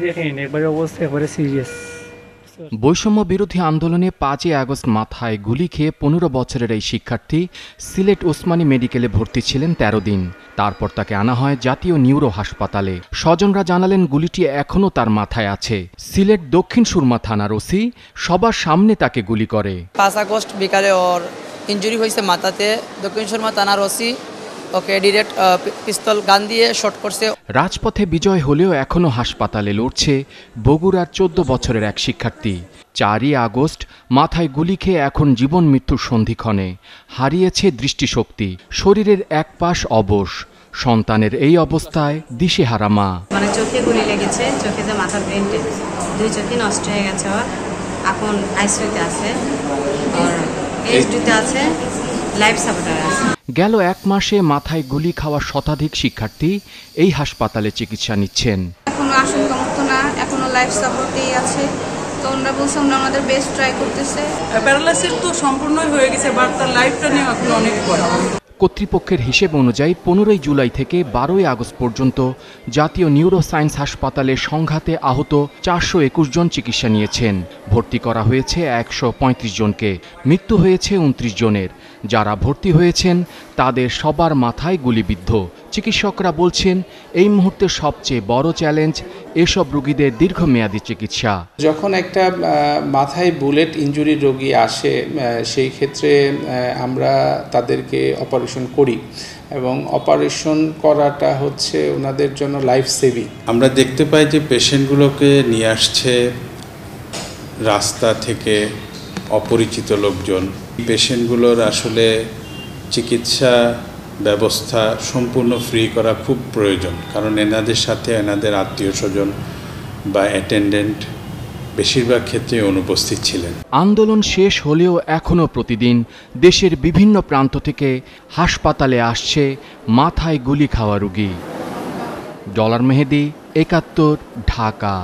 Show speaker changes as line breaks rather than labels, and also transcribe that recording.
দেখেন একবারে অবস্থা একবারে সিরিয়াস।
বৈষম্য বিরোধী আন্দোলনে 5ই আগস্ট মাথায় গুলি খেয়ে 15 বছরের এই শিক্ষার্থী সিলেট ওসমানী মেডিকেলে ভর্তি ছিলেন 13 দিন। তারপর তাকে আনা হয় জাতীয় নিউরো হাসপাতালে। স্বজনরা জানালেন গুলিটি এখনও তার মাথায় আছে। সিলেট দক্ষিণ সুরমা থানার ওসি সবার সামনে তাকে গুলি করে।
5 আগস্ট বিকালে ওর ইনজুরি হয়েছে মাথাতে। দক্ষিণ সুরমা থানার ওসি ওকে ডিরেক্ট পিস্তল গান দিয়ে শট করছে।
রাজপথে বিজয় হলেও এখনও হাসপাতালে লড়ছে বগুড়ার 14 বছরের এক শিক্ষার্থী। 4ই আগস্ট মাথায় গুলি খেয়ে এখন জীবন মৃত্যুর সন্ধিক্ষণে। হারিয়েছে দৃষ্টিশক্তি, শরীরের এক পাশ অবশ। সন্তানের এই অবস্থায় দিশেহারা মা।
মানে চোখে গুলি লেগেছে, চোখে যে মাথা ব্রেন দুই চোখই নষ্ট হয়ে গেছে। ওর এখন আইসিইউতে আছে, আর এইচডিতে আছে, লাইফ সাপোর্টার আছে।
গেল 1 মাসে মাথায় গুলি খাওয়া শতাধিক শিক্ষার্থী এই হাসপাতালে চিকিৎসা নিচ্ছেন।
এখনো আশঙ্কামুক্ত না, এখনো লাইফ সাপোর্টেই আছে। তো ওনারা বলছে আমরা আমাদের বেস্ট ট্রাই করতেছে।
প্যারালাইসিস তো সম্পূর্ণই হয়ে গেছে, বাট তার লাইফটা নিয়ে এখন অনেক ভয়।
কর্তৃপক্ষের হিসেব অনুযায়ী 15ই জুলাই থেকে 12ই আগস্ট পর্যন্ত জাতীয় নিউরো সায়েন্স হাসপাতালে সংঘাতে আহত 421 জন চিকিৎসা নিয়েছেন। ভর্তি করা হয়েছে 135 জনকে। মৃত্যু হয়েছে 29 জনের। যারা ভর্তি হয়েছেন তাদের সবার মাথায় গুলিবিদ্ধ। চিকিৎসকরা বলছেন এই মুহূর্তে সবচেয়ে বড় চ্যালেঞ্জ এসব রোগীদের দীর্ঘমেয়াদী চিকিৎসা।
যখন একটা মাথায় বুলেট ইনজুরি রোগী আসে, সেই ক্ষেত্রে আমরা তাদেরকে অপারেশন করি এবং অপারেশন করাটা হচ্ছে ওনাদের জন্য লাইফ সেভিং।
আমরা দেখতে পাই যে পেশেন্টগুলোকে নিয়ে আসছে রাস্তা থেকে অপরিচিত লোকজন। পেশেন্টগুলোর আসলে চিকিৎসা ব্যবস্থা সম্পূর্ণ ফ্রি করা খুব প্রয়োজন, কারণ এনাদের সাথে এনাদের আত্মীয় স্বজন বা অ্যাটেন্ডেন্ট বেশিরভাগ ক্ষেত্রে অনুপস্থিত ছিলেন।
আন্দোলন শেষ হলেও এখনও প্রতিদিন দেশের বিভিন্ন প্রান্ত থেকে হাসপাতালে আসছে মাথায় গুলি খাওয়া রোগী। ডলার মেহেদি, 71, ঢাকা।